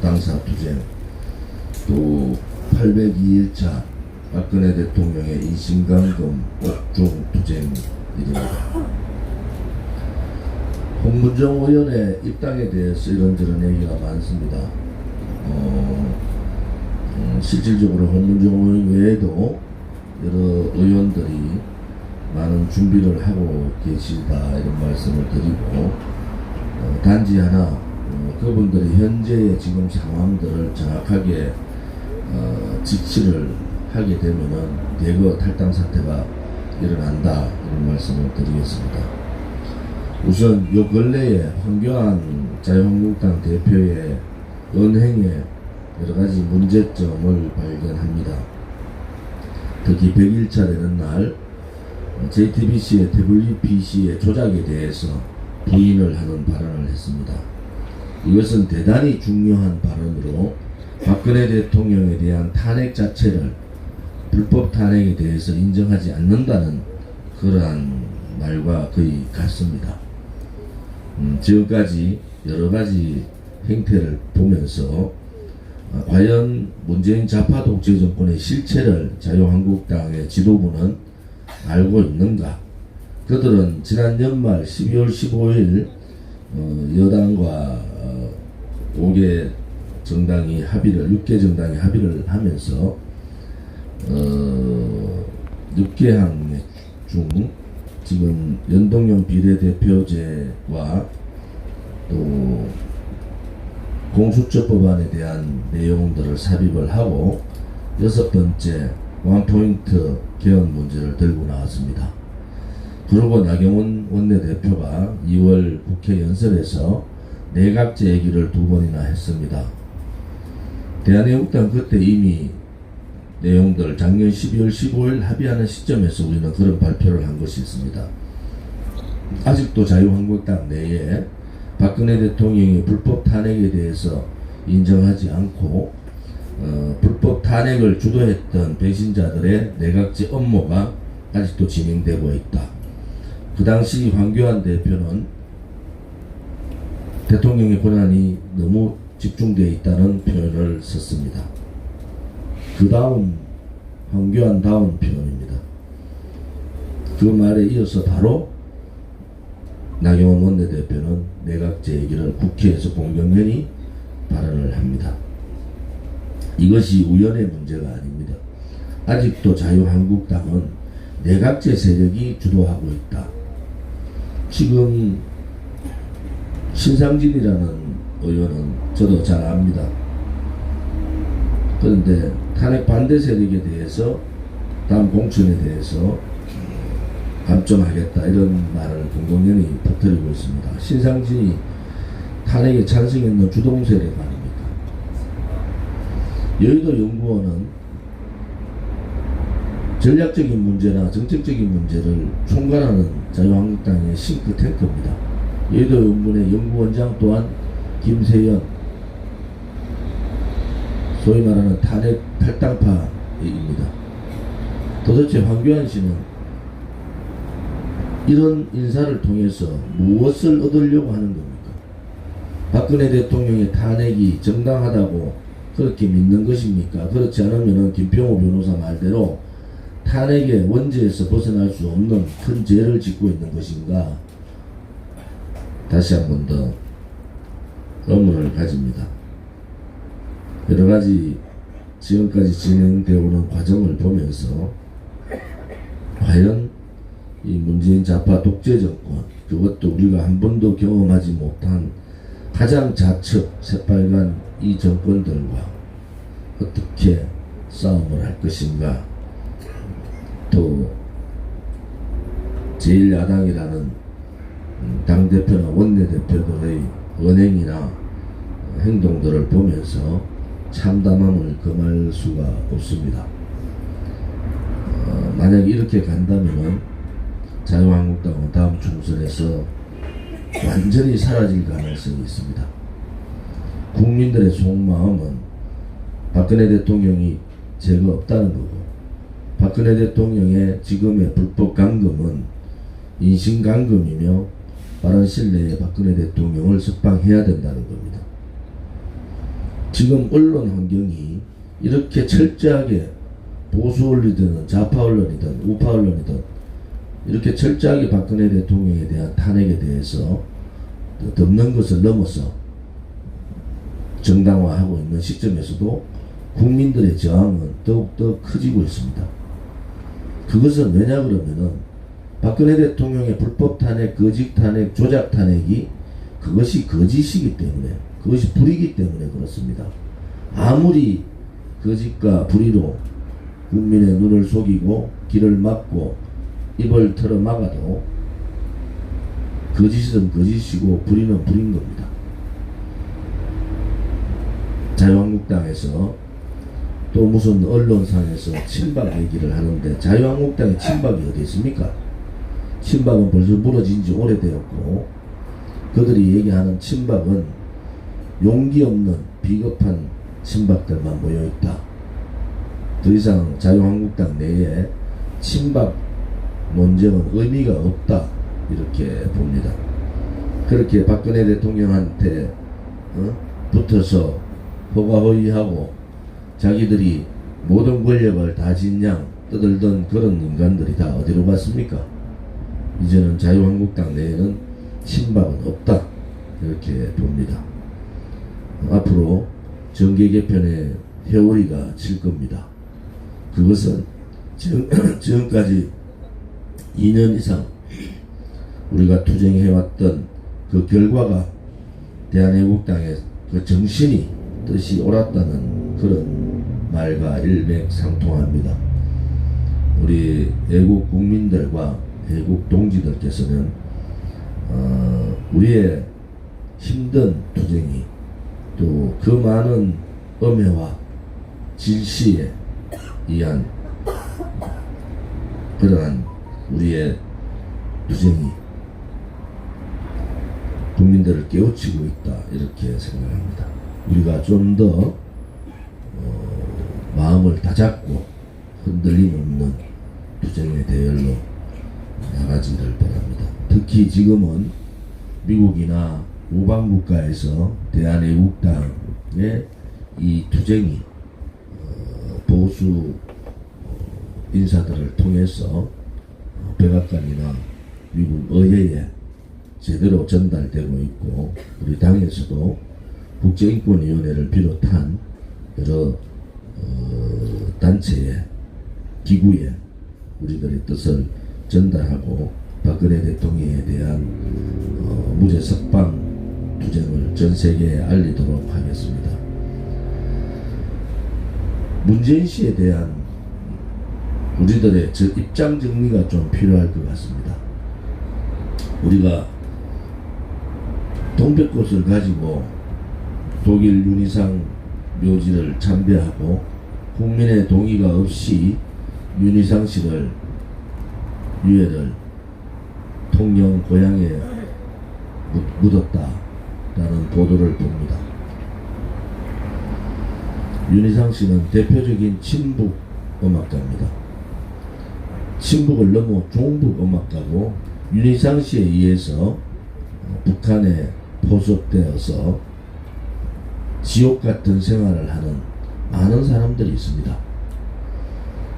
당사 투쟁, 또 802일차 박근혜 대통령의 인신감금 옥중 투쟁입니다. 홍문정 의원의 입당에 대해서 이런저런 얘기가 많습니다. 실질적으로 홍문정 의원 외에도 여러 의원들이 많은 준비를 하고 계시다 이런 말씀을 드리고, 단지 하나 그분들이 현재의 지금 상황들을 정확하게 지시를 하게 되면은 대거 탈당 사태가 일어난다 이런 말씀을 드리겠습니다. 우선 요 근래에 황교안 자유한국당 대표의 언행에 여러가지 문제점을 발견합니다. 특히 100일차 되는 날 JTBC의 WPC의 조작에 대해서 부인을 하는 발언을 했습니다. 이것은 대단히 중요한 발언으로 박근혜 대통령에 대한 탄핵 자체를 불법 탄핵에 대해서 인정하지 않는다는 그러한 말과 거의 같습니다. 지금까지 여러가지 행태를 보면서 과연 문재인 좌파 독재 정권의 실체를 자유한국당의 지도부는 알고 있는가? 그들은 지난 연말 12월 15일 여당과 5개 정당이 합의를, 6개 정당이 합의를 하면서 6개 항 중 지금 연동형 비례대표제와 또 공수처 법안에 대한 내용들을 삽입을 하고 6번째 원포인트 개헌 문제를 들고 나왔습니다. 그리고 나경원 원내대표가 2월 국회 연설에서 내각제 얘기를 2번이나 했습니다. 대한애국당 그때 이미 내용들 작년 12월 15일 합의하는 시점에서 우리는 그런 발표를 한 것이 있습니다. 아직도 자유한국당 내에 박근혜 대통령이 불법 탄핵에 대해서 인정하지 않고 불법 탄핵을 주도했던 배신자들의 내각제 업무가 아직도 진행되고 있다. 그 당시 황교안 대표는 대통령의 권한이 너무 집중되어 있다는 표현을 썼습니다. 그 다음 황교안 다운 표현입니다. 그 말에 이어서 바로 나경원 원내대표는 내각제 얘기를 국회에서 공경련히 발언을 합니다. 이것이 우연의 문제가 아닙니다. 아직도 자유한국당은 내각제 세력이 주도하고 있다. 지금 신상진이라는 의원은 저도 잘 압니다. 그런데 탄핵 반대 세력에 대해서 다음 공천에 대해서 감점하겠다 이런 말을 공공연히 퍼뜨리고 있습니다. 신상진이 탄핵에 찬성했는 주동 세력 아닙니까? 여의도 연구원은 전략적인 문제나 정책적인 문제를 총괄하는 자유한국당의 싱크탱크입니다. 여의도 연구원의 연구원장 또한 김세연, 소위 말하는 탄핵 탈당파입니다. 도대체 황교안 씨는 이런 인사를 통해서 무엇을 얻으려고 하는 겁니까? 박근혜 대통령의 탄핵이 정당하다고 그렇게 믿는 것입니까? 그렇지 않으면 김병호 변호사 말대로 탄핵의 원죄에서 벗어날 수 없는 큰 죄를 짓고 있는 것인가? 다시 한 번 더 의문을 가집니다. 여러 가지 지금까지 진행되어 오는 과정을 보면서 과연 이 문재인 좌파 독재 정권, 그것도 우리가 한 번도 경험하지 못한 가장 좌측 새빨간 이 정권들과 어떻게 싸움을 할 것인가, 또 제1야당이라는 당대표나 원내대표들의 언행이나 행동들을 보면서 참담함을 금할 수가 없습니다. 만약 이렇게 간다면 자유한국당은 다음 총선에서 완전히 사라질 가능성이 있습니다. 국민들의 속마음은 박근혜 대통령이 죄가 없다는 거고, 박근혜 대통령의 지금의 불법 감금은 인신감금이며 빠른 시일 내에 박근혜 대통령을 석방해야 된다는 겁니다. 지금 언론 환경이 이렇게 철저하게 보수 언론이든 좌파 언론이든 우파 언론이든 이렇게 철저하게 박근혜 대통령에 대한 탄핵에 대해서 덮는 것을 넘어서 정당화하고 있는 시점에서도 국민들의 저항은 더욱더 커지고 있습니다. 그것은 왜냐 그러면은 박근혜 대통령의 불법 탄핵, 거짓 탄핵, 조작 탄핵이 그것이 거짓이기 때문에, 그것이 불이기 때문에 그렇습니다. 아무리 거짓과 불의로 국민의 눈을 속이고 길을 막고 입을 털어 막아도 거짓은 거짓이고 불의는 불인 겁니다. 자유한국당에서 또 무슨 언론상에서 친박 얘기를 하는데 자유한국당의 친박이 어디 있습니까? 친박은 벌써 무너진 지 오래되었고 그들이 얘기하는 친박은 용기 없는 비겁한 친박들만 모여있다. 더 이상 자유한국당 내에 친박 논쟁은 의미가 없다. 이렇게 봅니다. 그렇게 박근혜 대통령한테 붙어서 호가호위하고 자기들이 모든 권력을 다 진양 떠들던 그런 인간들이 다 어디로 갔습니까? 이제는 자유한국당 내에는 친박은 없다. 이렇게 봅니다. 앞으로 정계 개편의 회오리가 칠 겁니다. 그것은 지금까지 2년 이상 우리가 투쟁해왔던 그 결과가 대한애국당의 그 정신이 뜻이 옳았다는 그런 말과 일맥상통합니다. 우리 애국 국민들과 애국 동지들께서는 우리의 힘든 투쟁이 또 그 많은 엄해와 질시에 의한 그러한 우리의 투쟁이 국민들을 깨우치고 있다 이렇게 생각합니다. 우리가 좀 더 마음을 다잡고 흔들림 없는 투쟁의 대열로 나가지를 바랍니다. 특히 지금은 미국이나 우방국가에서 대한애국당의 이 투쟁이 보수 인사들을 통해서 백악관이나 미국 의회에 제대로 전달되고 있고 우리 당에서도 국제인권위원회를 비롯한 여러 단체에 기구에 우리들의 뜻을 전달하고 박근혜 대통령에 대한 무죄 석방 투쟁을 전 세계에 알리도록 하겠습니다. 문재인 씨에 대한 우리들의 입장 정리가 좀 필요할 것 같습니다. 우리가 동백꽃을 가지고 독일 윤희상 묘지를 참배하고 국민의 동의가 없이 윤희상 씨를 유해를 통영 고향에 묻었다라는 보도를 봅니다. 윤희상 씨는 대표적인 친북 음악가입니다. 친북을 넘어 종북 음악가고 윤희상 씨에 의해서 북한에 포섭되어서 지옥 같은 생활을 하는 많은 사람들이 있습니다.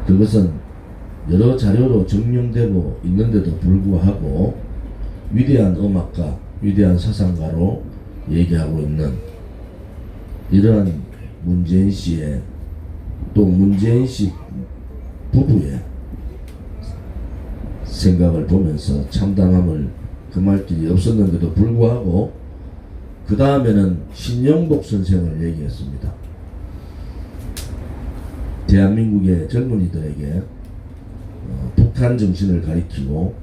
그것은 여러 자료로 증명되고 있는데도 불구하고 위대한 음악가, 위대한 사상가로 얘기하고 있는 이러한 문재인 씨의 또 문재인 씨 부부의 생각을 보면서 참담함을 금할 길이 없었는데도 불구하고 그 다음에는 신영복 선생을 얘기했습니다. 대한민국의 젊은이들에게 북한 정신을 가리키고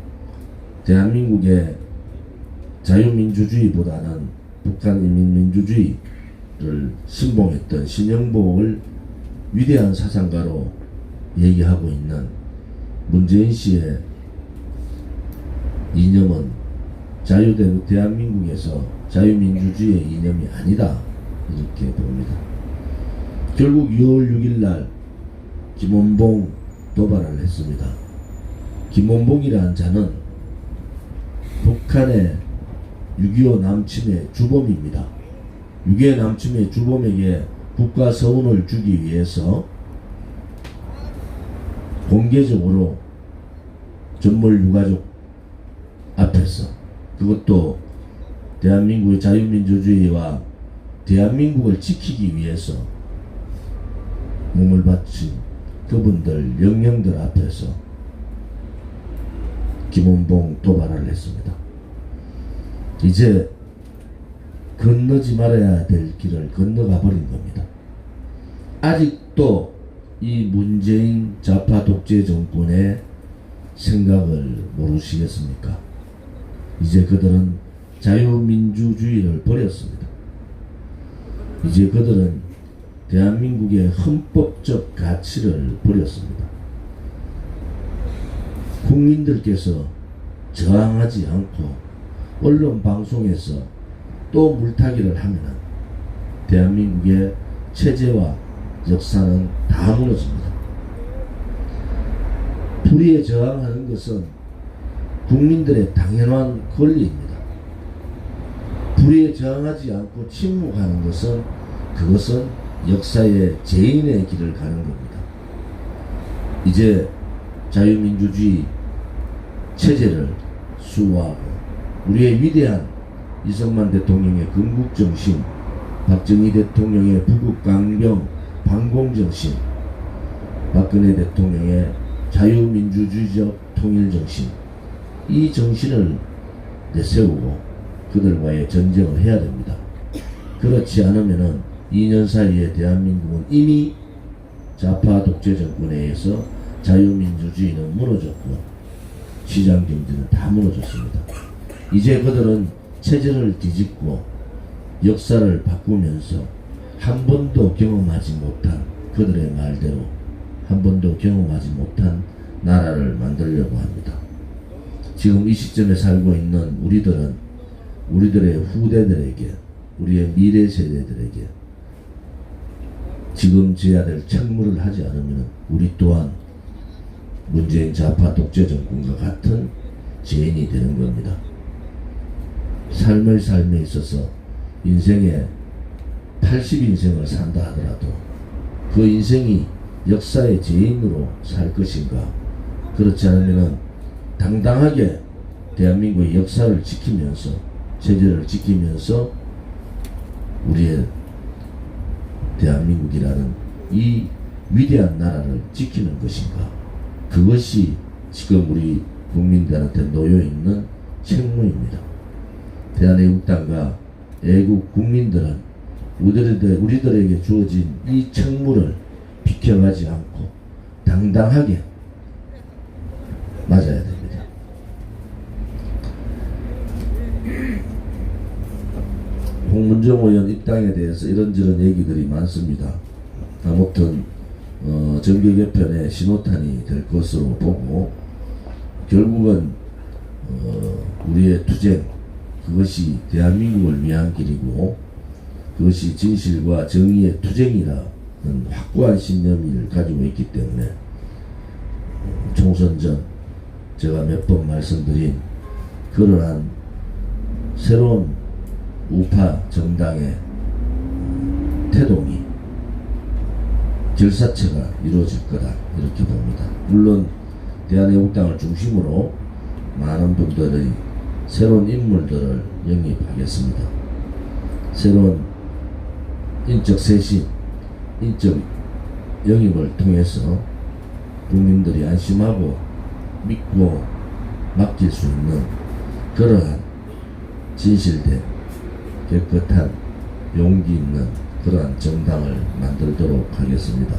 대한민국의 자유민주주의보다는 북한 인민민주주의를 신봉했던 신영복을 위대한 사상가로 얘기하고 있는 문재인 씨의 이념은 대한민국에서 자유민주주의의 이념이 아니다 이렇게 봅니다. 결국 6월 6일 날 김원봉 도발을 했습니다. 김원봉이라는 자는 북한의 6.25 남침의 주범입니다. 6.25 남침의 주범에게 국가 서운을 주기 위해서 공개적으로 전몰 유가족 앞에서, 그것도 대한민국의 자유민주주의와 대한민국을 지키기 위해서 몸을 바친 그분들, 영령들 앞에서 김원봉 도발을 했습니다. 이제 건너지 말아야 될 길을 건너가 버린 겁니다. 아직도 이 문재인 좌파 독재 정권의 생각을 모르시겠습니까? 이제 그들은 자유민주주의를 버렸습니다. 이제 그들은 대한민국의 헌법적 가치를 버렸습니다. 국민들께서 저항하지 않고 언론 방송에서 또 물타기를 하면 대한민국의 체제와 역사는 다 무너집니다. 불의에 저항하는 것은 국민들의 당연한 권리입니다. 불의에 저항하지 않고 침묵하는 것은, 그것은 역사의 죄인의 길을 가는 겁니다. 이제 자유민주주의 체제를 수호하고 우리의 위대한 이승만 대통령의 건국정신, 박정희 대통령의 부국강병 반공정신, 박근혜 대통령의 자유민주주의적 통일정신, 이 정신을 내세우고 그들과의 전쟁을 해야 됩니다. 그렇지 않으면은 2년 사이에 대한민국은 이미 좌파 독재 정권에 의해서 자유민주주의는 무너졌고 시장경제는 다 무너졌습니다. 이제 그들은 체제를 뒤집고 역사를 바꾸면서 한 번도 경험하지 못한, 그들의 말대로 한 번도 경험하지 못한 나라를 만들려고 합니다. 지금 이 시점에 살고 있는 우리들은 우리들의 후대들에게, 우리의 미래 세대들에게 지금 져야 될 책무를 하지 않으면 우리 또한 문재인 좌파 독재 정권과 같은 죄인이 되는 겁니다. 삶에 있어서 인생에 80인생을 산다 하더라도 그 인생이 역사의 죄인으로 살 것인가? 그렇지 않으면 당당하게 대한민국의 역사를 지키면서, 체제를 지키면서 우리의 대한민국이라는 이 위대한 나라를 지키는 것인가? 그것이 지금 우리 국민들한테 놓여있는 책무입니다. 대한애국당과 애국 국민들은 우리들에게 주어진 이 책무를 비켜가지 않고 당당하게 맞아야 됩니다. 홍문정 의원 입당에 대해서 이런저런 얘기들이 많습니다. 아무튼 정계 개편의 신호탄이 될 것으로 보고, 결국은 우리의 투쟁, 그것이 대한민국을 위한 길이고 그것이 진실과 정의의 투쟁이라는 확고한 신념을 가지고 있기 때문에 총선 전 제가 몇 번 말씀드린 그러한 새로운 우파 정당의 태동이, 결사체가 이루어질 거다, 이렇게 봅니다. 물론 대한애국당을 중심으로 많은 분들의 새로운 인물들을 영입하겠습니다. 새로운 인적 쇄신, 인적 영입을 통해서 국민들이 안심하고 믿고 맡길 수 있는 그러한 진실된 깨끗한 용기 있는 그러한 정당을 만들도록 하겠습니다.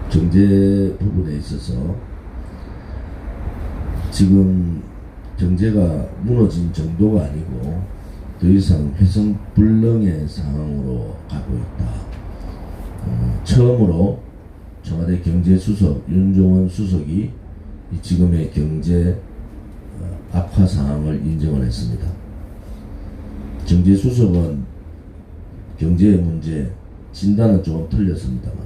경제 부분에 있어서 지금 경제가 무너진 정도가 아니고 더 이상 회성불능의 상황으로 가고 있다. 처음으로 청와대 경제수석 윤종원 수석이 이 지금의 경제 악화 상황을 인정을 했습니다. 경제수석은 경제의 문제 진단은 조금 틀렸습니다만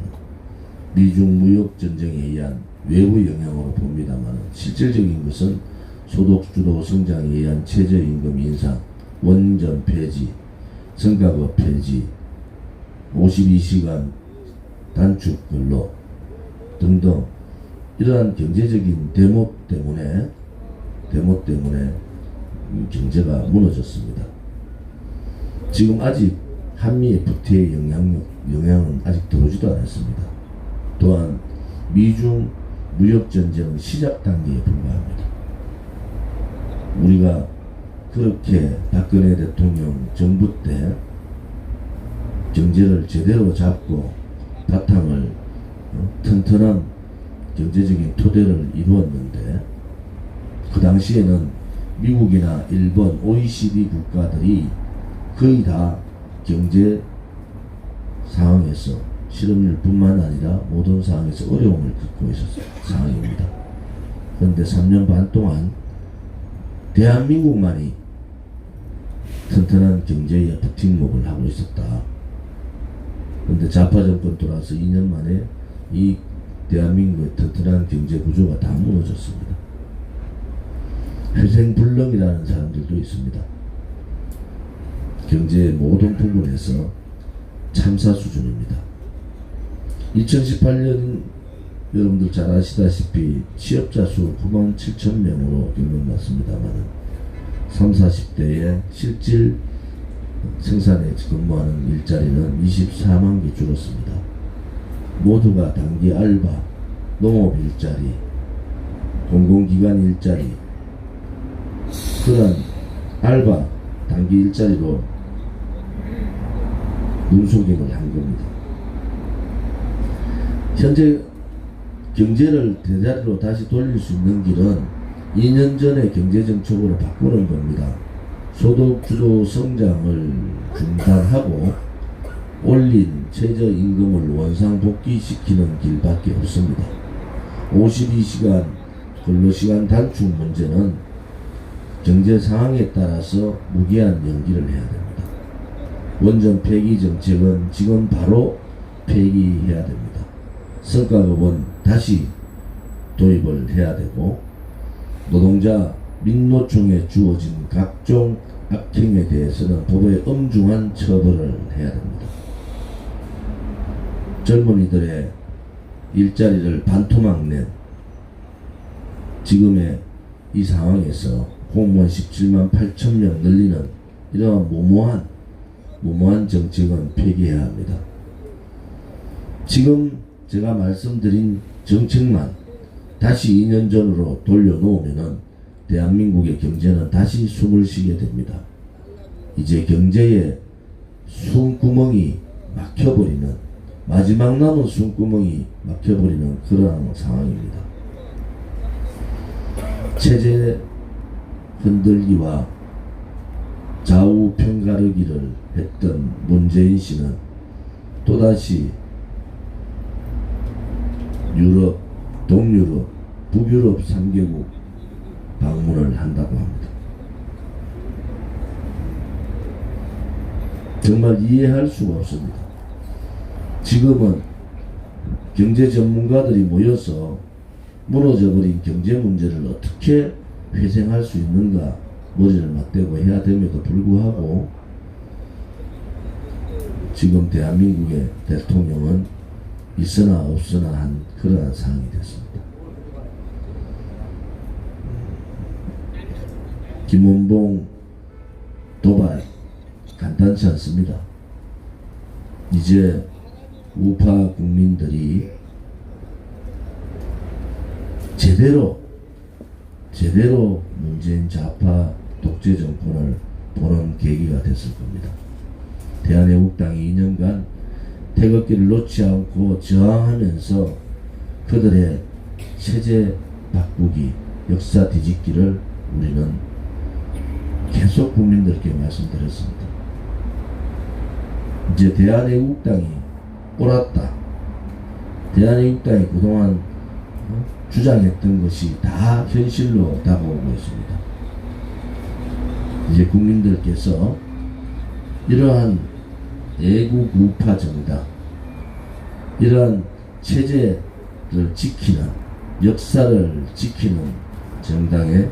미중 무역 전쟁에 의한 외부 영향으로 봅니다만 실질적인 것은 소득주도 성장에 의한 최저임금 인상, 원전 폐지, 성과급 폐지, 52시간 단축 근로 등등 이러한 경제적인 대목 때문에 경제가 무너졌습니다. 지금 아직 한미 FTA의 영향은 아직 들어오지도 않았습니다. 또한 미중 무역전쟁은 시작 단계에 불과합니다. 우리가 그렇게 박근혜 대통령 정부 때 경제를 제대로 잡고 바탕을 튼튼한 경제적인 토대를 이루었는데, 그 당시에는 미국이나 일본, OECD 국가들이 거의 다 경제 상황에서 실업률뿐만 아니라 모든 상황에서 어려움을 겪고 있었던 상황입니다. 그런데 3년 반 동안 대한민국만이 튼튼한 경제의 버팀목을 하고 있었다. 그런데 좌파 정권 돌아서 2년 만에 이 대한민국의 튼튼한 경제 구조가 다 무너졌습니다. 회생불능이라는 사람들도 있습니다. 경제의 모든 부분에서 참사 수준입니다. 2018년 여러분들 잘 아시다시피 취업자 수 9만 7천 명으로 경력났습니다만 30, 40대의 실질 생산에 근무하는 일자리는 24만 개 줄었습니다. 모두가 단기 알바, 농업 일자리, 공공기관 일자리, 그런 알바, 단기 일자리로 눈속임을 한 겁니다. 현재 경제를 제자리로 다시 돌릴 수 있는 길은 2년 전에 경제정책으로 바꾸는 겁니다. 소득주도 성장을 중단하고 올린 최저임금을 원상복귀시키는 길밖에 없습니다. 52시간 근로시간 단축 문제는 경제 상황에 따라서 무기한 연기를 해야 됩니다. 원전 폐기 정책은 지금 바로 폐기해야 됩니다. 성과급은 다시 도입을 해야 되고, 노동자 민노총에 주어진 각종 악행에 대해서는 법의 엄중한 처벌을 해야 됩니다. 젊은이들의 일자리를 반토막 낸 지금의 이 상황에서 공무원 17만 8천 명 늘리는 이러한 무모한 정책은 폐기해야 합니다. 지금 제가 말씀드린 정책만 다시 2년 전으로 돌려놓으면은 대한민국의 경제는 다시 숨을 쉬게 됩니다. 이제 경제에 숨구멍이 막혀버리는, 마지막 남은 숨구멍이 막혀버리는 그러한 상황입니다. 체제 흔들기와 좌우 편가르기를 했던 문재인 씨는 또다시 유럽, 동유럽, 북유럽 3개국 방문을 한다고 합니다. 정말 이해할 수가 없습니다. 지금은 경제 전문가들이 모여서 무너져버린 경제 문제를 어떻게 회생할 수 있는가 머리를 맞대고 해야 됨에도 불구하고 지금 대한민국의 대통령은 있으나 없으나 한 그러한 상황이 됐습니다. 김원봉 도발 간단치 않습니다. 이제 우파 국민들이 제대로 문재인 좌파 독재 정권을 보는 계기가 됐을 겁니다. 대한애국당이 2년간 태극기를 놓지 않고 저항하면서 그들의 체제 바꾸기, 역사 뒤집기를 우리는 계속 국민들께 말씀드렸습니다. 이제 대한애국당이 옳았다. 대한애국당이 그동안 주장했던 것이 다 현실로 다가오고 있습니다. 이제 국민들께서 이러한 애국 우파 정당, 이러한 체제를 지키는, 역사를 지키는 정당에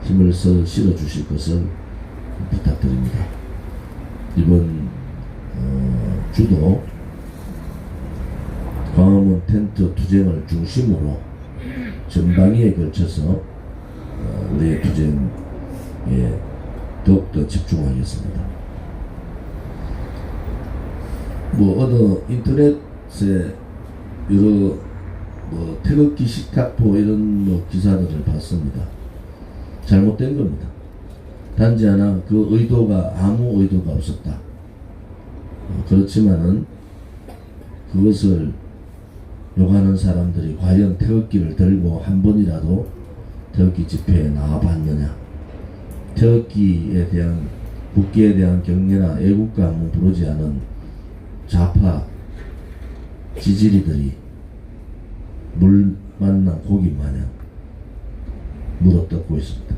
힘을 실어주실 것을 부탁드립니다. 이번 주도 광화문 텐트 투쟁을 중심으로 전방위에 걸쳐서 우리의 투쟁에 더욱더 집중하겠습니다. 뭐 어느 인터넷에 여러 태극기 식탁보 이런 기사들을 봤습니다. 잘못된 겁니다. 단지 하나 그 의도가 아무 의도가 없었다. 그렇지만은 그것을 욕하는 사람들이 과연 태극기를 들고 한 번이라도 태극기 집회에 나와봤느냐, 태극기에 대한 국기에 대한 경례나 애국감을 부르지 않은 좌파 지지리들이 물 만난 고기 마냥 물어뜯고 있습니다.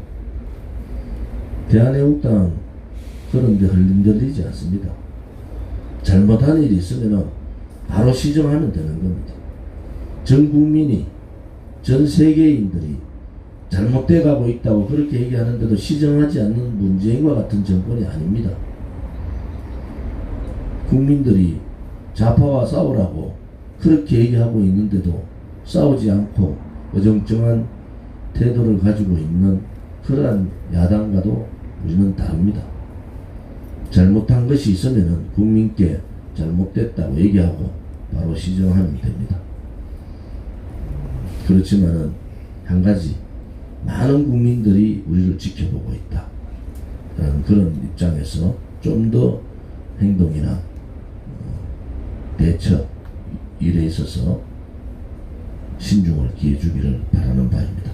대한애국당 그런데 흔들리지 않습니다. 잘못한 일이 있으면 바로 시정하면 되는 겁니다. 전 국민이, 전 세계인들이 잘못돼 가고 있다고 그렇게 얘기하는데도 시정하지 않는 문재인과 같은 정권이 아닙니다. 국민들이 좌파와 싸우라고 그렇게 얘기하고 있는데도 싸우지 않고 어정쩡한 태도를 가지고 있는 그러한 야당과도 우리는 다릅니다. 잘못한 것이 있으면 국민께 잘못됐다고 얘기하고 바로 시정하면 됩니다. 그렇지만은 한 가지, 많은 국민들이 우리를 지켜보고 있다 라는 그런 입장에서 좀 더 행동이나 대처 일에 있어서 신중을 기해 주기를 바라는 바입니다.